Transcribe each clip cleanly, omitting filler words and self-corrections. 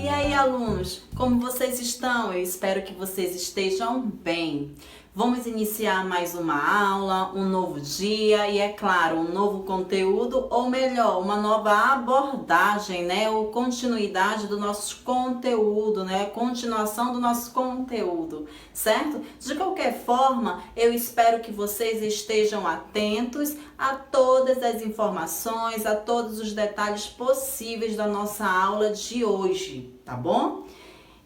E aí, alunos, como vocês estão? Eu espero que vocês estejam bem. Vamos iniciar mais uma aula, um novo dia e, é claro, um novo conteúdo, ou melhor, uma nova abordagem, né? Ou continuidade do nosso conteúdo, né? Continuação do nosso conteúdo, certo? De qualquer forma, eu espero que vocês estejam atentos a todas as informações, a todos os detalhes possíveis da nossa aula de hoje, tá bom?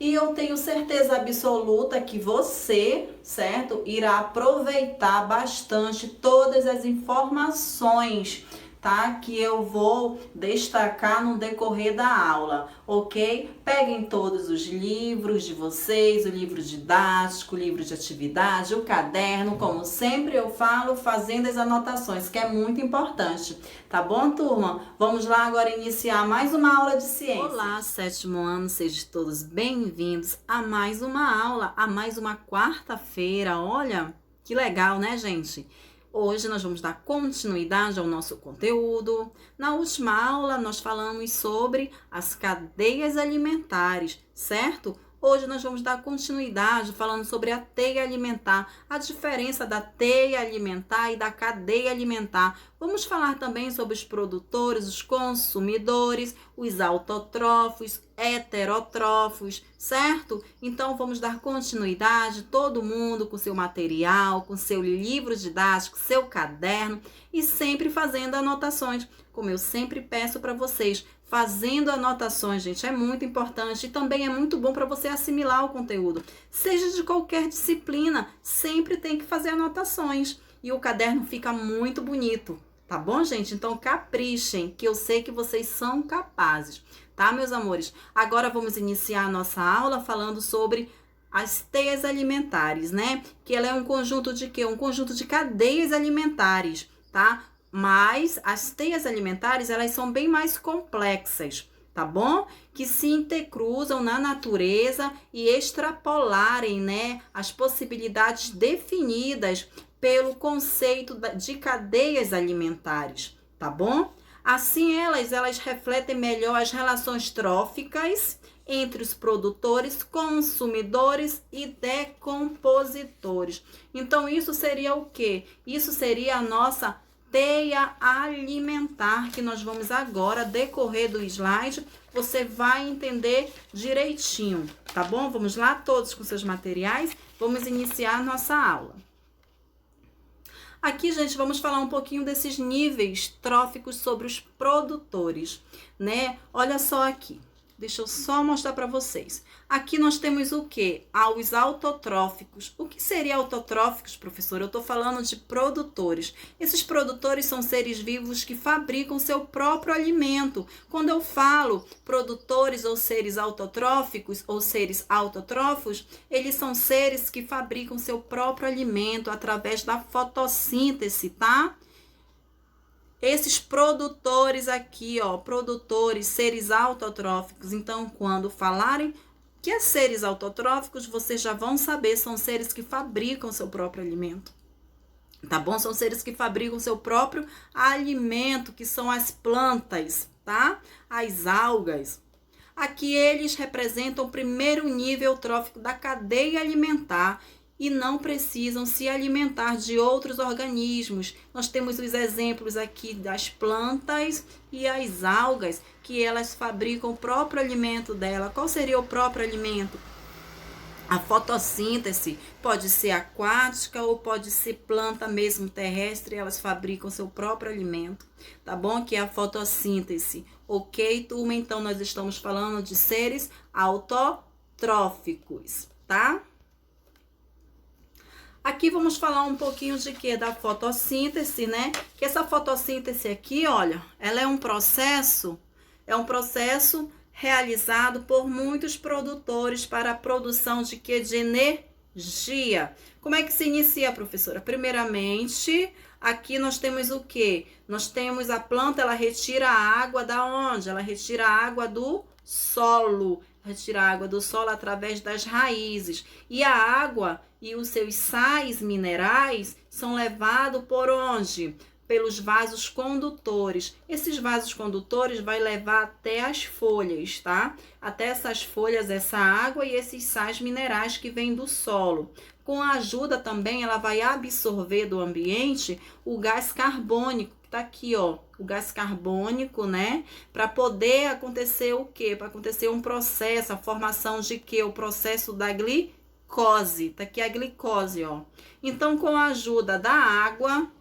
E eu tenho certeza absoluta que você, certo, irá aproveitar bastante todas as informações, tá? Que eu vou destacar no decorrer da aula, ok? Peguem todos os livros de vocês, o livro didático, o livro de atividade, o caderno, como sempre eu falo, fazendo as anotações, que é muito importante, tá bom, turma? Vamos lá agora iniciar mais uma aula de ciência. Olá, sétimo ano, sejam todos bem-vindos a mais uma aula, a mais uma quarta-feira. Olha, que legal, né, gente? Hoje nós vamos dar continuidade ao nosso conteúdo. Na última aula nós falamos sobre as cadeias alimentares, certo? Hoje nós vamos dar continuidade falando sobre a teia alimentar, a diferença da teia alimentar e da cadeia alimentar. Vamos falar também sobre os produtores, os consumidores, os autotrófos, heterotrófos, certo? Então vamos dar continuidade, todo mundo com seu material, com seu livro didático, seu caderno e sempre fazendo anotações, como eu sempre peço para vocês. Fazendo anotações, gente, é muito importante e também é muito bom para você assimilar o conteúdo. Seja de qualquer disciplina, sempre tem que fazer anotações e o caderno fica muito bonito, tá bom, gente? Então caprichem, que eu sei que vocês são capazes, tá, meus amores? Agora vamos iniciar a nossa aula falando sobre as teias alimentares, né? Que ela é um conjunto de quê? Um conjunto de cadeias alimentares, tá? Mas as teias alimentares, elas são bem mais complexas, tá bom? Que se intercruzam na natureza e extrapolarem, né, as possibilidades definidas pelo conceito de cadeias alimentares, tá bom? Assim, elas refletem melhor as relações tróficas entre os produtores, consumidores e decompositores. Então, isso seria o quê? Isso seria a nossa teia alimentar, que nós vamos agora, decorrer do slide, você vai entender direitinho, tá bom? Vamos lá, todos com seus materiais, vamos iniciar nossa aula. Aqui, gente, vamos falar um pouquinho desses níveis tróficos sobre os produtores, né? Olha só aqui. Deixa eu só mostrar para vocês. Aqui nós temos o quê? Os autotróficos. O que seria autotróficos, professor? Eu estou falando de produtores. Esses produtores são seres vivos que fabricam seu próprio alimento. Quando eu falo produtores ou seres autotróficos ou seres autotrófos, eles são seres que fabricam seu próprio alimento através da fotossíntese, tá? Esses produtores aqui, ó, produtores, seres autotróficos. Então, quando falarem que é seres autotróficos, vocês já vão saber, são seres que fabricam seu próprio alimento. Tá bom? São seres que fabricam seu próprio alimento, que são as plantas, tá? As algas. Aqui eles representam o primeiro nível trófico da cadeia alimentar e não precisam se alimentar de outros organismos. Nós temos os exemplos aqui das plantas e as algas, que elas fabricam o próprio alimento dela. Qual seria o próprio alimento? A fotossíntese pode ser aquática ou pode ser planta mesmo terrestre, elas fabricam seu próprio alimento, tá bom? Que é a fotossíntese. Ok, turma? Então, nós estamos falando de seres autotróficos, tá? Aqui vamos falar um pouquinho de quê? Da fotossíntese, né? Que essa fotossíntese aqui, olha, ela é um processo realizado por muitos produtores para a produção de quê? De energia. Como é que se inicia, professora? Primeiramente, aqui nós temos o quê? Nós temos a planta, ela retira a água da onde? Ela retira a água do solo. Retira a água do solo através das raízes. E a água e os seus sais minerais são levados por onde? pelos vasos condutores. Esses vasos condutores vai levar até as folhas, tá? Até essas folhas, essa água e esses sais minerais que vêm do solo. Com a ajuda também, ela vai absorver do ambiente o gás carbônico, que tá aqui, ó, o gás carbônico, né? Para poder acontecer o quê? Para acontecer um processo, a formação de quê? O processo da glicose. Tá aqui a glicose, ó. Então, com a ajuda da água,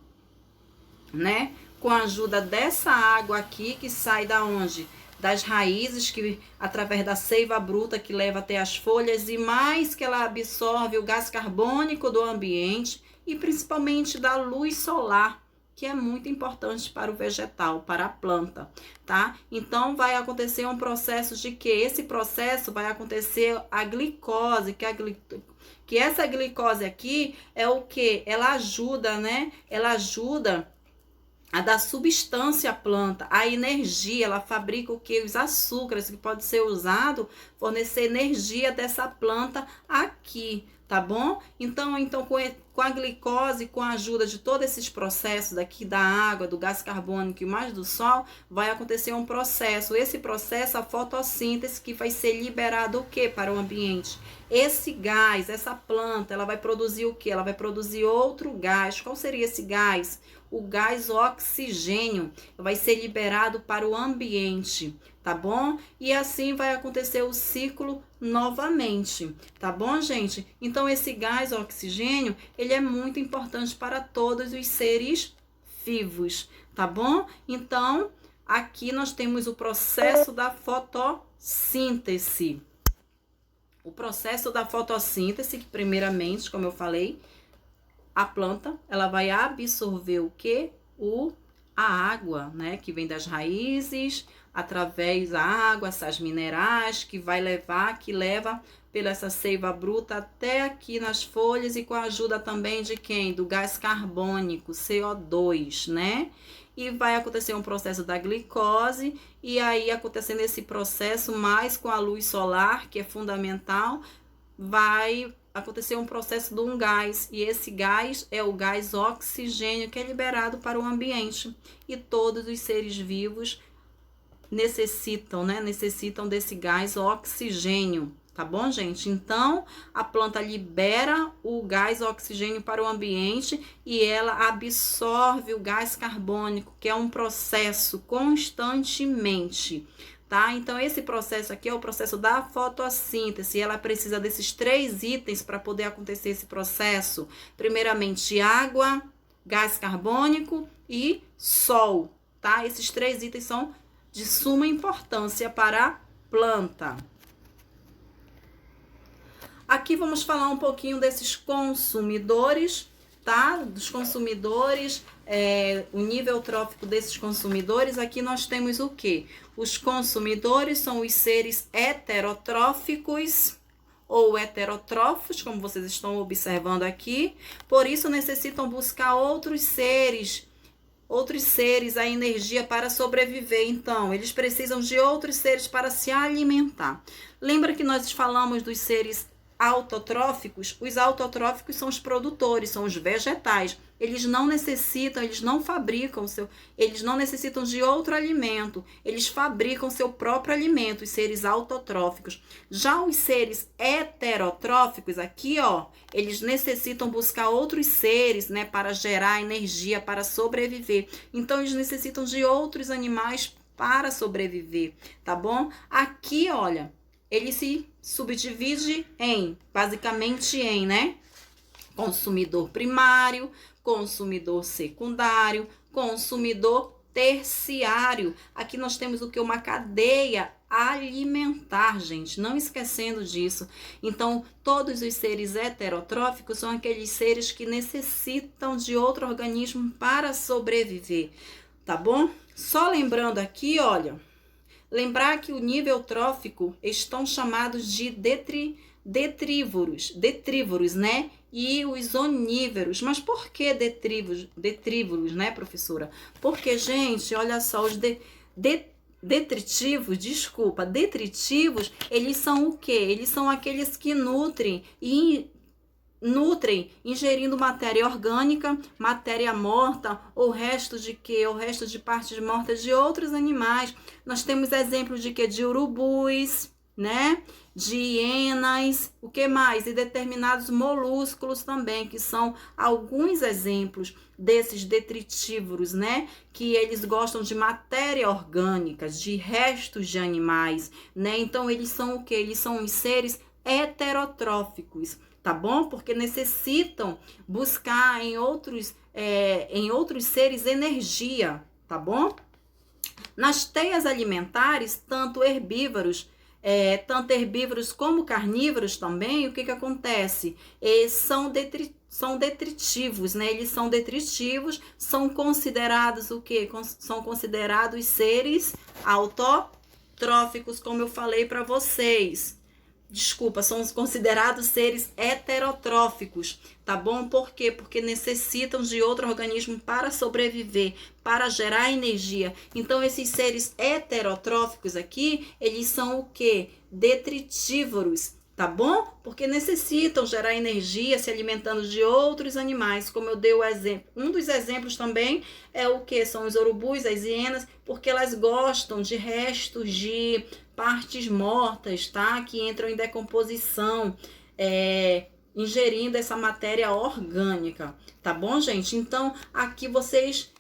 né? Com a ajuda dessa água aqui que sai da onde? Das raízes, que através da seiva bruta que leva até as folhas, e mais que ela absorve o gás carbônico do ambiente e principalmente da luz solar, que é muito importante para o vegetal, para a planta, tá? Então vai acontecer um processo de que esse processo vai acontecer a glicose, que essa glicose aqui é o que? Ela ajuda, né? Ela ajuda a dar substância à planta, a energia, ela fabrica o que? Os açúcares, que pode ser usado, fornecer energia dessa planta aqui, tá bom? Então com a glicose, com a ajuda de todos esses processos daqui, da água, do gás carbônico e mais do sol, vai acontecer um processo. Esse processo, a fotossíntese, que vai ser liberado o que para o ambiente? Esse gás, essa planta, ela vai produzir o que? Ela vai produzir outro gás. Qual seria esse gás? O gás oxigênio vai ser liberado para o ambiente, tá bom? E assim vai acontecer o ciclo novamente, tá bom, gente? Então, esse gás oxigênio, ele é muito importante para todos os seres vivos, tá bom? Então, aqui nós temos o processo da fotossíntese. O processo da fotossíntese, que primeiramente, como eu falei, a planta, ela vai absorver o quê? A água, né? Que vem das raízes, através da água, sais minerais, que leva pela essa seiva bruta até aqui nas folhas, e com a ajuda também de quem? Do gás carbônico, CO2, né? E vai acontecer um processo da glicose, e aí acontecendo esse processo, mais com a luz solar, que é fundamental, vai acontecer um processo de um gás, e esse gás é o gás oxigênio, que é liberado para o ambiente, e todos os seres vivos necessitam, né? Necessitam desse gás oxigênio, tá bom, gente? Então, a planta libera o gás oxigênio para o ambiente e ela absorve o gás carbônico, que é um processo constantemente, tá? Então, esse processo aqui é o processo da fotossíntese. Ela precisa desses 3 itens para poder acontecer esse processo. Primeiramente, água, gás carbônico e sol, tá? Esses 3 itens são de suma importância para a planta. Aqui vamos falar um pouquinho desses consumidores, tá? Dos consumidores, o nível trófico desses consumidores. Aqui nós temos o quê? Os consumidores são os seres heterotróficos ou heterótrofos, como vocês estão observando aqui. Por isso necessitam buscar outros seres a energia para sobreviver. Então, eles precisam de outros seres para se alimentar. Lembra que nós falamos dos seres autotróficos? Os autotróficos são os produtores, são os vegetais. Eles não necessitam, eles não fabricam eles não necessitam de outro alimento. Eles fabricam seu próprio alimento, os seres autotróficos. Já os seres heterotróficos aqui, ó, eles necessitam buscar outros seres, né, para gerar energia, para sobreviver. Então, eles necessitam de outros animais para sobreviver, tá bom? Aqui, olha, ele se subdivide basicamente em, né, consumidor primário, consumidor secundário, consumidor terciário. Aqui nós temos o que? Uma cadeia alimentar, gente, não esquecendo disso. Então, todos os seres heterotróficos são aqueles seres que necessitam de outro organismo para sobreviver, tá bom? Só lembrando aqui, olha, lembrar que o nível trófico estão chamados de detrívoros, né? E os onívoros. Mas por que detrívoros, né, professora? Porque, gente, olha só, os detritivos, eles são o quê? Eles são aqueles que nutrem nutrem ingerindo matéria orgânica, matéria morta ou resto de quê? Ou resto de partes mortas de outros animais. Nós temos exemplos de quê? De urubus, né? De hienas, o que mais? E determinados molúsculos também, que são alguns exemplos desses detritívoros, né? Que eles gostam de matéria orgânica, de restos de animais, né? Então, eles são o quê? Eles são os seres heterotróficos, tá bom? Porque necessitam buscar em outros seres energia, tá bom? Nas teias alimentares, tanto herbívoros como carnívoros também, o que acontece? São detritivos, né? Eles são detritivos, são considerados o quê? São considerados seres autotróficos, como eu falei para vocês. Desculpa, são considerados seres heterotróficos, tá bom? Por quê? Porque necessitam de outro organismo para sobreviver, para gerar energia. Então, esses seres heterotróficos aqui, eles são o quê? Detritívoros, tá bom? Porque necessitam gerar energia se alimentando de outros animais, como eu dei o exemplo. Um dos exemplos também é o que? São os urubus, as hienas, porque elas gostam de restos de partes mortas, tá? Que entram em decomposição, ingerindo essa matéria orgânica, tá bom, gente? Então, aqui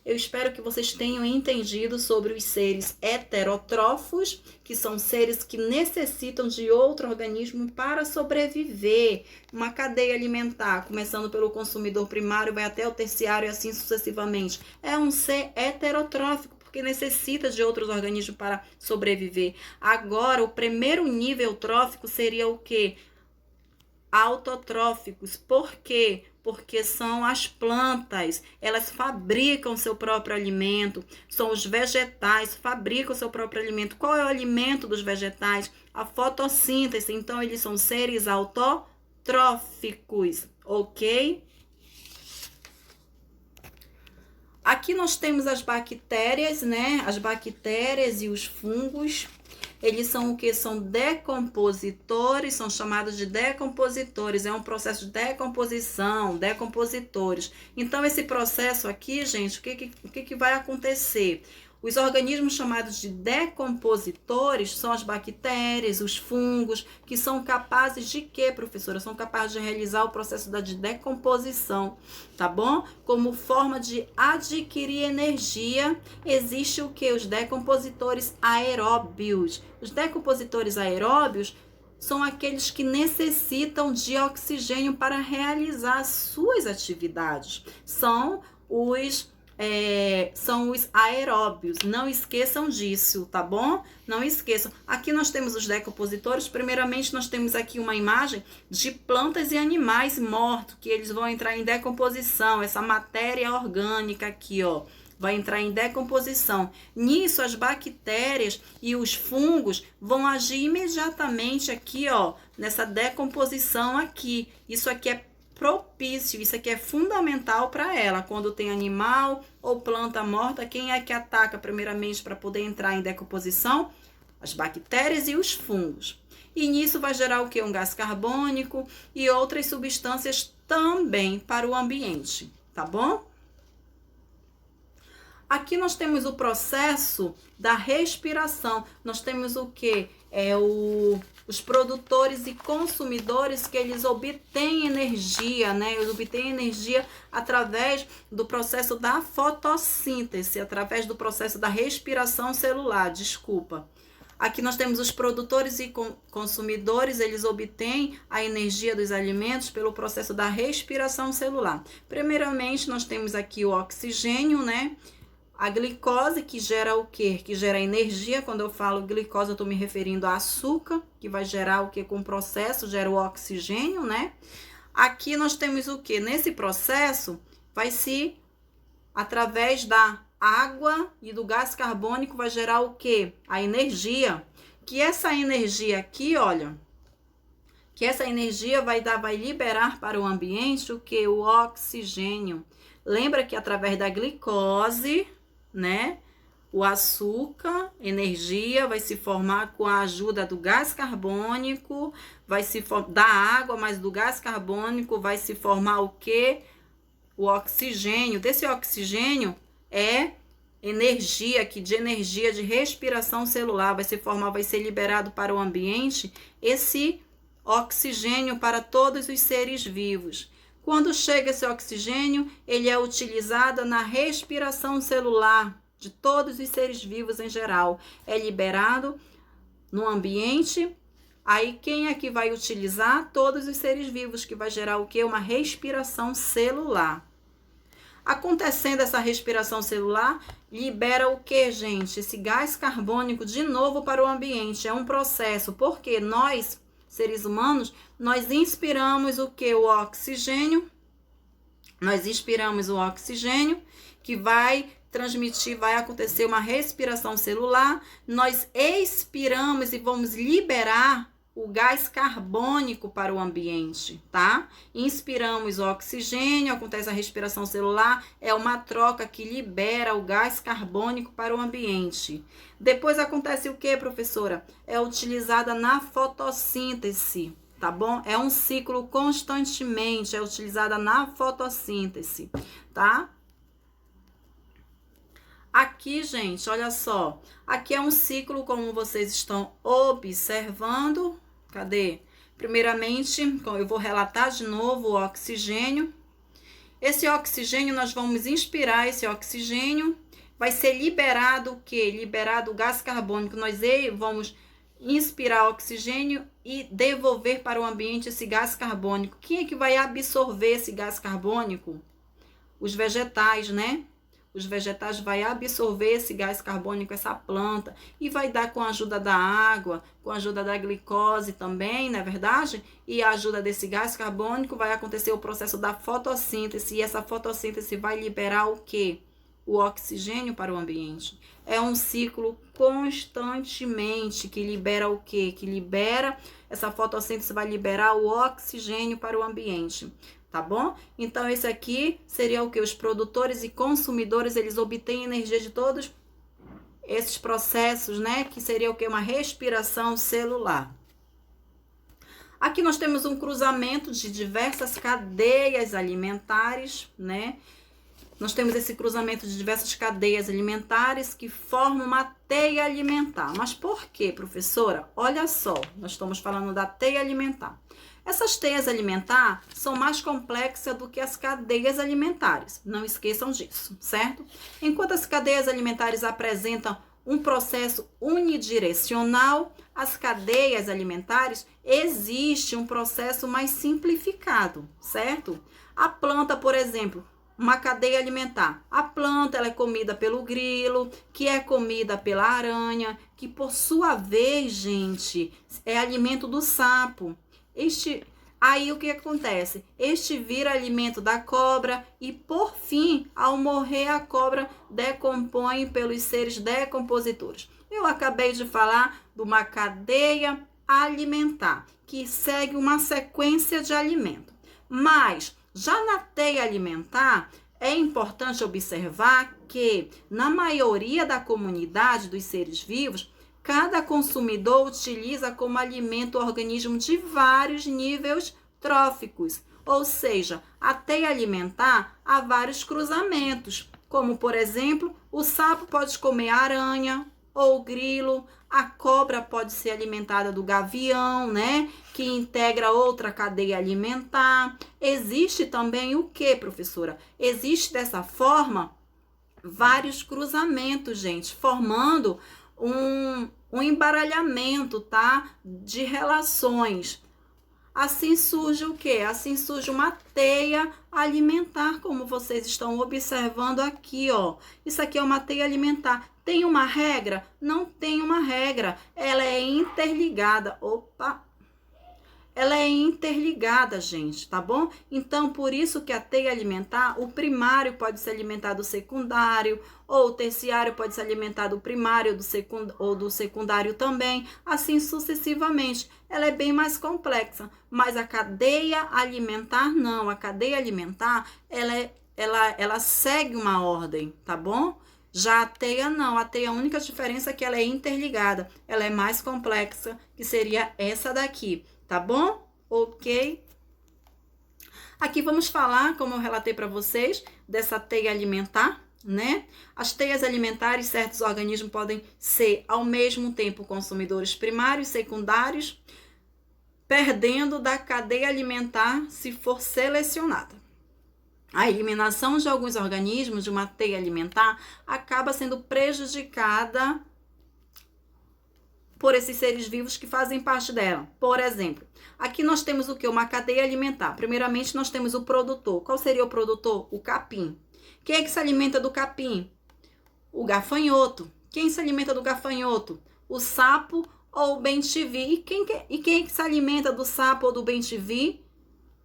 eu espero que vocês tenham entendido sobre os seres heterotrófos, que são seres que necessitam de outro organismo para sobreviver. Uma cadeia alimentar, começando pelo consumidor primário, vai até o terciário e assim sucessivamente. É um ser heterotrófico, porque necessita de outros organismos para sobreviver. Agora, o primeiro nível trófico seria o quê? Autotróficos. Por quê? Porque são as plantas, elas fabricam seu próprio alimento, são os vegetais, fabricam seu próprio alimento. Qual é o alimento dos vegetais? A fotossíntese. Então, eles são seres autotróficos, ok? Aqui nós temos as bactérias, né? As bactérias e os fungos. Eles são o que? São decompositores, são chamados de decompositores. É um processo de decomposição, decompositores. Então, esse processo aqui, gente, o que vai acontecer? Os organismos chamados de decompositores são as bactérias, os fungos, que são capazes de quê, professora? São capazes de realizar o processo da decomposição, tá bom? Como forma de adquirir energia, existe o quê? Os decompositores aeróbios. Os decompositores aeróbios são aqueles que necessitam de oxigênio para realizar suas atividades. São os aeróbios, não esqueçam disso, tá bom? Não esqueçam. Aqui nós temos os decompositores. Primeiramente, nós temos aqui uma imagem de plantas e animais mortos, que eles vão entrar em decomposição. Essa matéria orgânica aqui, ó, vai entrar em decomposição. Nisso, as bactérias e os fungos vão agir imediatamente aqui, ó, nessa decomposição aqui. Isso aqui é propício, isso aqui é fundamental para ela. Quando tem animal ou planta morta, quem é que ataca primeiramente para poder entrar em decomposição? As bactérias e os fungos. E nisso vai gerar o quê? Um gás carbônico e outras substâncias também para o ambiente, tá bom? Aqui nós temos o processo da respiração. Nós temos o quê? Os produtores e consumidores, que eles obtêm energia, né? Eles obtêm energia através do processo da fotossíntese, através do processo da respiração celular, desculpa. Aqui nós temos os produtores e consumidores, eles obtêm a energia dos alimentos pelo processo da respiração celular. Primeiramente, nós temos aqui o oxigênio, né? A glicose, que gera o quê? Que gera energia. Quando eu falo glicose, eu estou me referindo a açúcar, que vai gerar o quê? Com o processo, gera o oxigênio, né? Aqui nós temos o quê? Nesse processo, vai se, através da água e do gás carbônico, vai gerar o quê? A energia. Que essa energia aqui, olha, que essa energia vai liberar para o ambiente o quê? O oxigênio. Lembra que através da glicose, né? O açúcar, energia, vai se formar com a ajuda do gás carbônico, da água, mas do gás carbônico vai se formar o quê? O oxigênio. Desse oxigênio é energia, de respiração celular, vai ser liberado para o ambiente esse oxigênio para todos os seres vivos. Quando chega esse oxigênio, ele é utilizado na respiração celular de todos os seres vivos em geral. É liberado no ambiente. Aí quem é que vai utilizar? Todos os seres vivos, que vai gerar o quê? Uma respiração celular. Acontecendo essa respiração celular, libera o que, gente? Esse gás carbônico de novo para o ambiente. É um processo, porque nós, seres humanos, nós inspiramos o que? O oxigênio. Nós inspiramos o oxigênio, que vai transmitir, vai acontecer uma respiração celular. Nós expiramos e vamos liberar o gás carbônico para o ambiente, tá? Inspiramos o oxigênio, acontece a respiração celular, é uma troca que libera o gás carbônico para o ambiente. Depois acontece o que, professora? É utilizada na fotossíntese, tá bom? É um ciclo constantemente, é utilizada na fotossíntese, tá? Aqui, gente, olha só, aqui é um ciclo como vocês estão observando. Cadê? Primeiramente, eu vou relatar de novo o oxigênio. Esse oxigênio, nós vamos inspirar esse oxigênio, vai ser liberado o quê? Liberado o gás carbônico. Nós vamos inspirar oxigênio e devolver para o ambiente esse gás carbônico. Quem é que vai absorver esse gás carbônico? Os vegetais, né? Os vegetais vão absorver esse gás carbônico, essa planta, e vai dar com a ajuda da água, com a ajuda da glicose também, não é verdade? E a ajuda desse gás carbônico vai acontecer o processo da fotossíntese, e essa fotossíntese vai liberar o quê? O oxigênio para o ambiente. É um ciclo constantemente que libera o quê? Essa fotossíntese vai liberar o oxigênio para o ambiente. Tá bom? Então, esse aqui seria o que? Os produtores e consumidores, eles obtêm energia de todos esses processos, né? Que seria o que? Uma respiração celular. Aqui nós temos um cruzamento de diversas cadeias alimentares, né? Nós temos esse cruzamento de diversas cadeias alimentares que formam uma teia alimentar. Mas por quê, professora? Olha só, nós estamos falando da teia alimentar. Essas teias alimentares são mais complexas do que as cadeias alimentares. Não esqueçam disso, certo? Enquanto as cadeias alimentares apresentam um processo unidirecional, as cadeias alimentares existe um processo mais simplificado, certo? A planta, por exemplo, uma cadeia alimentar. A planta, ela é comida pelo grilo, que é comida pela aranha, que por sua vez, gente, é alimento do sapo. Aí o que acontece? Este vira alimento da cobra e, por fim, ao morrer, a cobra decompõe pelos seres decompositores. Eu acabei de falar de uma cadeia alimentar, que segue uma sequência de alimento. Mas, já na teia alimentar, é importante observar que, na maioria da comunidade dos seres vivos, cada consumidor utiliza como alimento o organismo de vários níveis tróficos, ou seja, a teia alimentar há vários cruzamentos, como por exemplo, o sapo pode comer aranha ou grilo, a cobra pode ser alimentada do gavião, né, que integra outra cadeia alimentar. Existe também o que, professora? Existe dessa forma vários cruzamentos, gente, formando um embaralhamento, tá? De relações. Assim surge o quê? Assim surge uma teia alimentar, como vocês estão observando aqui, ó. Isso aqui é uma teia alimentar. Tem uma regra? Não tem uma regra. Ela é interligada. Opa! Ela é interligada, gente, tá bom? Então, por isso que a teia alimentar, o primário pode se alimentar do secundário, ou o terciário pode se alimentar do primário ou do secundário também, assim sucessivamente. Ela é bem mais complexa, mas a cadeia alimentar não. A cadeia alimentar, ela segue uma ordem, tá bom? Já a teia não, a teia, a única diferença é que ela é interligada, ela é mais complexa, que seria essa daqui, tá bom? Ok? Aqui vamos falar, como eu relatei para vocês, dessa teia alimentar, né? As teias alimentares, certos organismos podem ser ao mesmo tempo consumidores primários, secundários, perdendo da cadeia alimentar se for selecionada. A eliminação de alguns organismos de uma teia alimentar acaba sendo prejudicada por esses seres vivos que fazem parte dela. Por exemplo, aqui nós temos o que? Uma cadeia alimentar. Primeiramente, nós temos o produtor. Qual seria o produtor? O capim. Quem é que se alimenta do capim? O gafanhoto. Quem se alimenta do gafanhoto? O sapo ou o bem-te-vi. E quem é que se alimenta do sapo ou do bem-te-vi?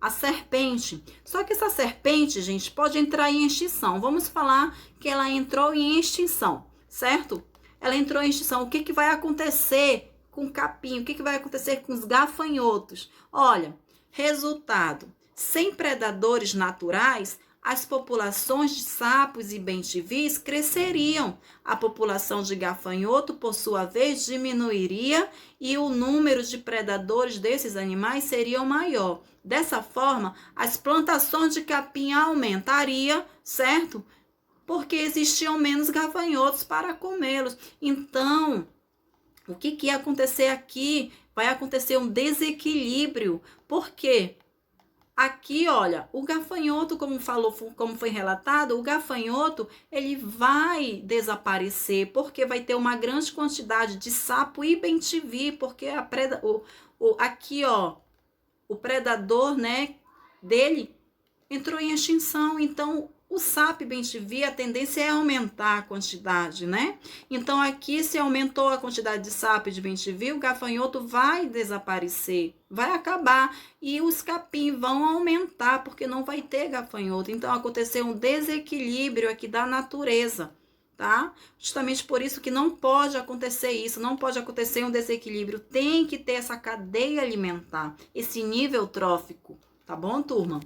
A serpente. Só que essa serpente, gente, pode entrar em extinção. Vamos falar que ela entrou em extinção, certo? Ela entrou em extinção. O que vai acontecer com o capim? O que vai acontecer com os gafanhotos? Olha, resultado. Sem predadores naturais, as populações de sapos e bem-te-vis cresceriam. A população de gafanhoto, por sua vez, diminuiria e o número de predadores desses animais seria maior. Dessa forma, as plantações de capim aumentariam, certo? Porque existiam menos gafanhotos para comê-los. Então, o que ia acontecer aqui? Vai acontecer um desequilíbrio. Por quê? Aqui, olha, o gafanhoto, como foi relatado, o gafanhoto, ele vai desaparecer, porque vai ter uma grande quantidade de sapo e bem-te-vi, porque aqui, ó, o predador, né, dele entrou em extinção, então o sapo e bem-te-vi, a tendência é aumentar a quantidade, né? Então aqui, se aumentou a quantidade de sapo e de bem-te-vi, o gafanhoto vai desaparecer, vai acabar e os capim vão aumentar, porque não vai ter gafanhoto. Então aconteceu um desequilíbrio aqui da natureza, tá? Justamente por isso que não pode acontecer isso, não pode acontecer um desequilíbrio, tem que ter essa cadeia alimentar, esse nível trófico, tá bom, turma?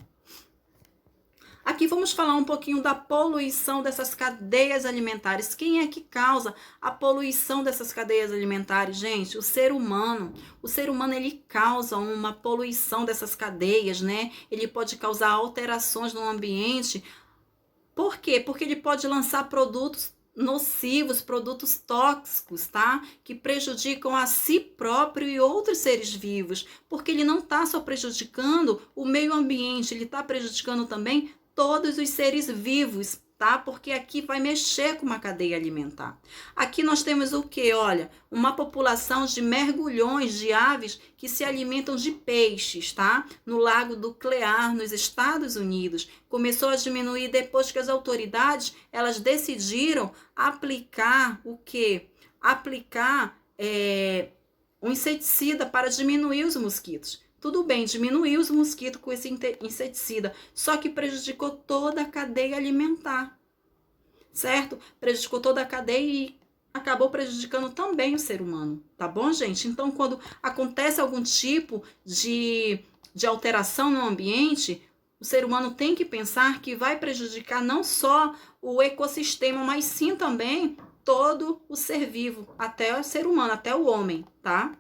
Aqui vamos falar um pouquinho da poluição dessas cadeias alimentares. Quem é que causa a poluição dessas cadeias alimentares? Gente, o ser humano. O ser humano, ele causa uma poluição dessas cadeias, né? Ele pode causar alterações no ambiente. Por quê? Porque ele pode lançar produtos nocivos, produtos tóxicos, tá? Que prejudicam a si próprio e outros seres vivos. Porque ele não está só prejudicando o meio ambiente, ele está prejudicando também todos os seres vivos, tá? Porque aqui vai mexer com uma cadeia alimentar. Aqui nós temos o que? Olha, uma população de mergulhões de aves que se alimentam de peixes, tá? No Lago do Clear, nos Estados Unidos. Começou a diminuir depois que as autoridades, elas decidiram aplicar o quê? Aplicar um inseticida para diminuir os mosquitos. Tudo bem, diminuiu os mosquitos com esse inseticida, só que prejudicou toda a cadeia alimentar, certo? Prejudicou toda a cadeia e acabou prejudicando também o ser humano, tá bom, gente? Então, quando acontece algum tipo de alteração no ambiente, o ser humano tem que pensar que vai prejudicar não só o ecossistema, mas sim também todo o ser vivo, até o ser humano, até o homem, tá?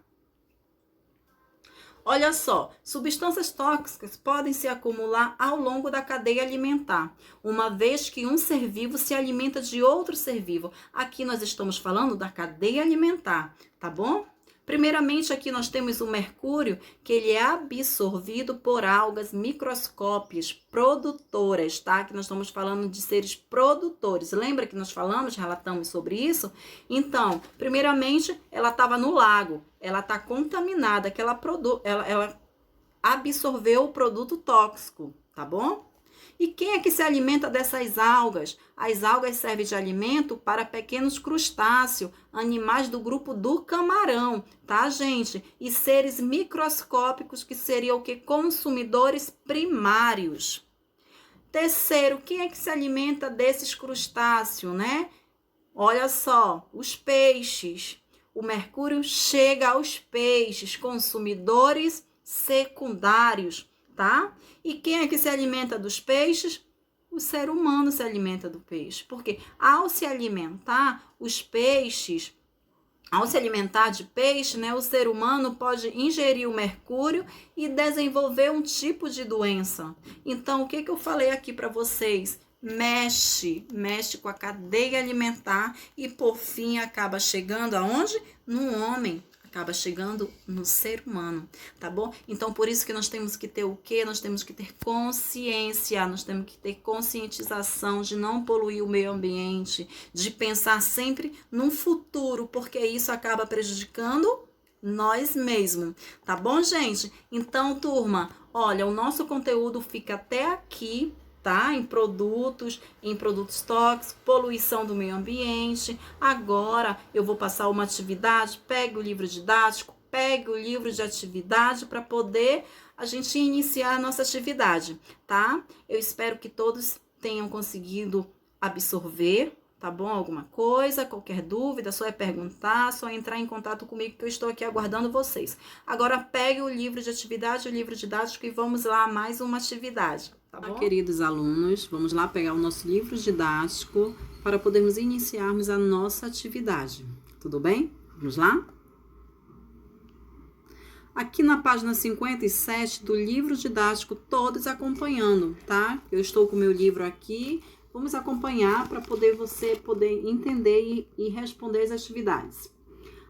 Olha só, substâncias tóxicas podem se acumular ao longo da cadeia alimentar, uma vez que um ser vivo se alimenta de outro ser vivo. Aqui nós estamos falando da cadeia alimentar, tá bom? Primeiramente, aqui nós temos o mercúrio, que ele é absorvido por algas microscópicas produtoras, tá? Que nós estamos falando de seres produtores. Lembra que nós relatamos sobre isso? Então, primeiramente, ela estava no lago, ela está contaminada, que ela absorveu o produto tóxico, tá bom? E quem é que se alimenta dessas algas? As algas servem de alimento para pequenos crustáceos, animais do grupo do camarão, tá, gente? E seres microscópicos que seriam o quê? Consumidores primários. Terceiro, quem é que se alimenta desses crustáceos, né? Olha só, os peixes. O mercúrio chega aos peixes, consumidores secundários, tá? E quem é que se alimenta dos peixes? O ser humano se alimenta do peixe, porque ao se alimentar, os peixes, ao se alimentar de peixe, né, o ser humano pode ingerir o mercúrio e desenvolver um tipo de doença. Então, o que eu falei aqui para vocês? Mexe com a cadeia alimentar e, por fim, acaba chegando aonde? No homem. Acaba chegando no ser humano, tá bom? Então, por isso que nós temos que ter o quê? Nós temos que ter consciência, nós temos que ter conscientização de não poluir o meio ambiente, de pensar sempre no futuro, porque isso acaba prejudicando nós mesmos, tá bom, gente? Então, turma, olha, o nosso conteúdo fica até aqui, tá? Em produtos tóxicos, poluição do meio ambiente. Agora eu vou passar uma atividade, pegue o livro didático, pegue o livro de atividade para poder a gente iniciar a nossa atividade, tá? Eu espero que todos tenham conseguido absorver, tá bom? Alguma coisa, qualquer dúvida, só é perguntar, só é entrar em contato comigo que eu estou aqui aguardando vocês. Agora pegue o livro de atividade, o livro didático e vamos lá a mais uma atividade. Tá bom? Queridos alunos, vamos lá pegar o nosso livro didático para podermos iniciarmos a nossa atividade. Tudo bem? Vamos lá? Aqui na página 57 do livro didático, todos acompanhando, tá? Eu estou com o meu livro aqui, vamos acompanhar para você poder entender e responder as atividades.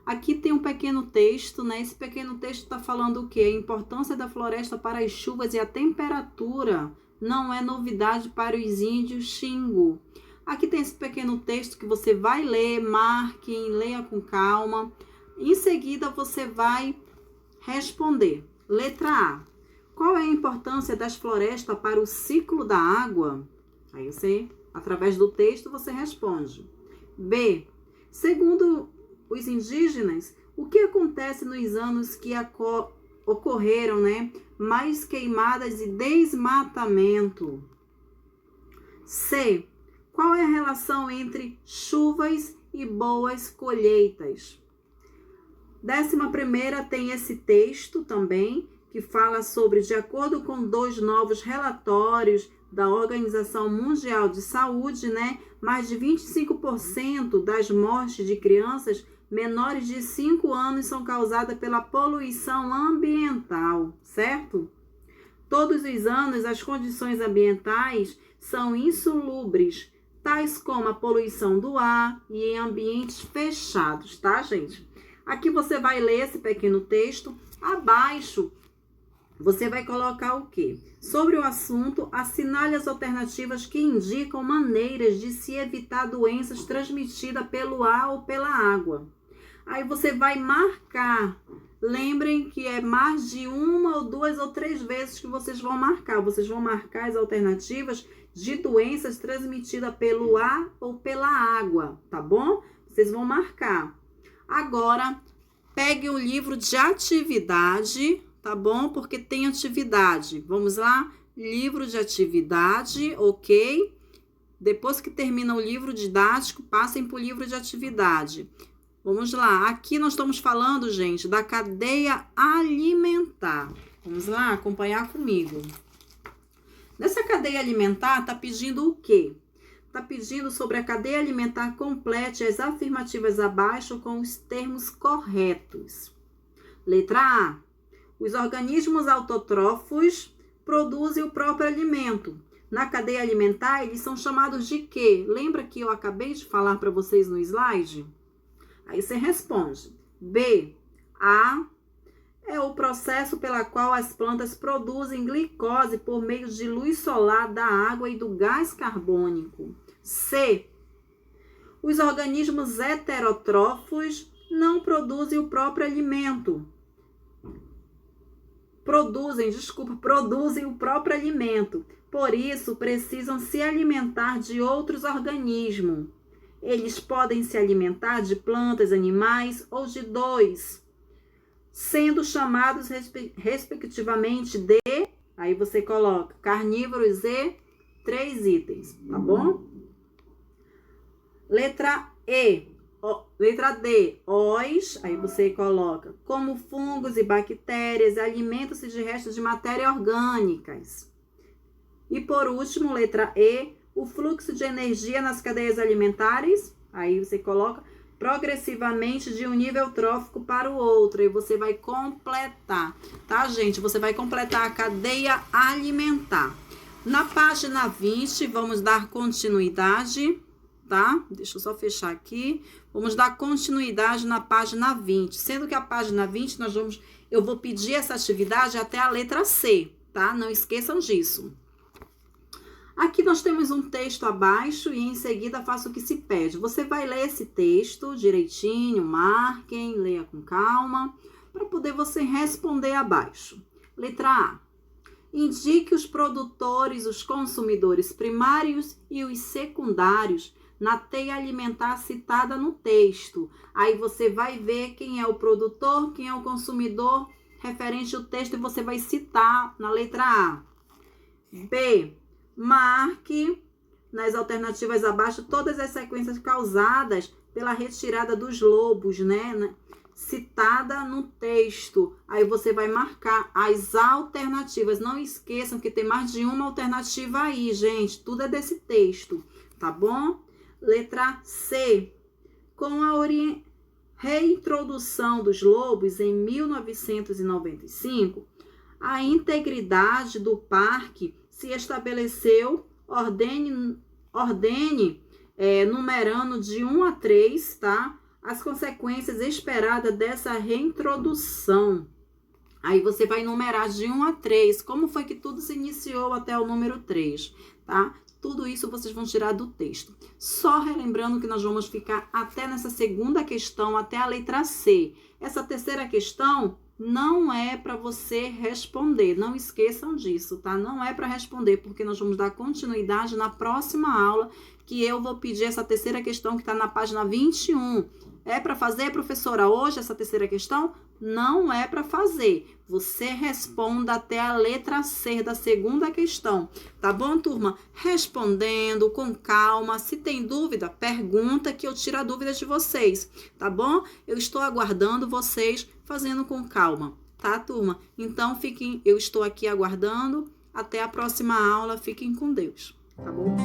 Aqui tem um pequeno texto, né? Esse pequeno texto está falando o quê? A importância da floresta para as chuvas e a temperatura não é novidade para os índios Xingu. Aqui tem esse pequeno texto que você vai ler, marquem, leia com calma. Em seguida, você vai responder. Letra A. Qual é a importância das florestas para o ciclo da água? Aí você, através do texto, você responde. B. Segundo os indígenas, o que acontece nos anos que ocorreram, né? Mais queimadas e desmatamento. C. Qual é a relação entre chuvas e boas colheitas? 11ª tem esse texto também, que fala sobre, de acordo com 2 novos relatórios da Organização Mundial de Saúde, né? Mais de 25% das mortes de crianças menores de 5 anos são causadas pela poluição ambiental, certo? Todos os anos, as condições ambientais são insalubres, tais como a poluição do ar e em ambientes fechados, tá, gente? Aqui você vai ler esse pequeno texto. Abaixo, você vai colocar o quê? Sobre o assunto, assinale as alternativas que indicam maneiras de se evitar doenças transmitidas pelo ar ou pela água. Aí você vai marcar. Lembrem que é mais de 1 ou 2 ou 3 vezes que vocês vão marcar. Vocês vão marcar as alternativas de doenças transmitidas pelo ar ou pela água, tá bom? Vocês vão marcar. Agora, pegue o livro de atividade, tá bom? Porque tem atividade. Vamos lá? Livro de atividade, ok? Depois que termina o livro didático, passem para o livro de atividade. Vamos lá, aqui nós estamos falando, gente, da cadeia alimentar. Vamos lá, acompanhar comigo. Nessa cadeia alimentar, tá pedindo o quê? Tá pedindo sobre a cadeia alimentar, complete as afirmativas abaixo com os termos corretos. Letra A. Os organismos autotrófos produzem o próprio alimento. Na cadeia alimentar, eles são chamados de quê? Lembra que eu acabei de falar para vocês no slide? Aí você responde. B. A é o processo pela qual as plantas produzem glicose por meio de luz solar, da água e do gás carbônico. C. Os organismos heterótrofos não produzem o próprio alimento. Produzem o próprio alimento. Por isso, precisam se alimentar de outros organismos. Eles podem se alimentar de plantas, animais ou de dois, sendo chamados respectivamente de, aí você coloca carnívoros e 3 itens, tá bom? Letra D, os, aí você coloca como fungos e bactérias, alimentam-se de restos de matéria orgânicas. E por último, letra E, o fluxo de energia nas cadeias alimentares. Aí você coloca progressivamente de um nível trófico para o outro. E você vai completar, tá, gente? Você vai completar a cadeia alimentar. Na página 20, vamos dar continuidade, tá? Deixa eu só fechar aqui. Vamos dar continuidade na página 20. Sendo que a página 20, eu vou pedir essa atividade até a letra C, tá? Não esqueçam disso. Aqui nós temos um texto abaixo e em seguida faça o que se pede. Você vai ler esse texto direitinho, marquem, leia com calma, para poder você responder abaixo. Letra A. Indique os produtores, os consumidores primários e os secundários na teia alimentar citada no texto. Aí você vai ver quem é o produtor, quem é o consumidor, referente ao texto, e você vai citar na letra A. B. Marque nas alternativas abaixo todas as sequências causadas pela retirada dos lobos, né? Citada no texto. Aí você vai marcar as alternativas. Não esqueçam que tem mais de uma alternativa aí, gente. Tudo é desse texto, tá bom? Letra C. Com a reintrodução dos lobos em 1995, a integridade do parque se estabeleceu, ordene numerando de 1 a 3, tá? As consequências esperadas dessa reintrodução. Aí você vai numerar de 1 a 3, como foi que tudo se iniciou até o número 3, tá? Tudo isso vocês vão tirar do texto. Só relembrando que nós vamos ficar até nessa segunda questão, até a letra C. Essa terceira questão não é para você responder, não esqueçam disso, tá? Não é para responder, porque nós vamos dar continuidade na próxima aula, que eu vou pedir essa terceira questão que está na página 21. É para fazer, professora, hoje essa terceira questão? Não é para fazer. Você responda até a letra C da segunda questão, tá bom, turma? Respondendo com calma. Se tem dúvida, pergunta que eu tiro a dúvida de vocês, tá bom? Eu estou aguardando vocês fazendo com calma, tá, turma? Então, eu estou aqui aguardando. Até a próxima aula. Fiquem com Deus, tá bom?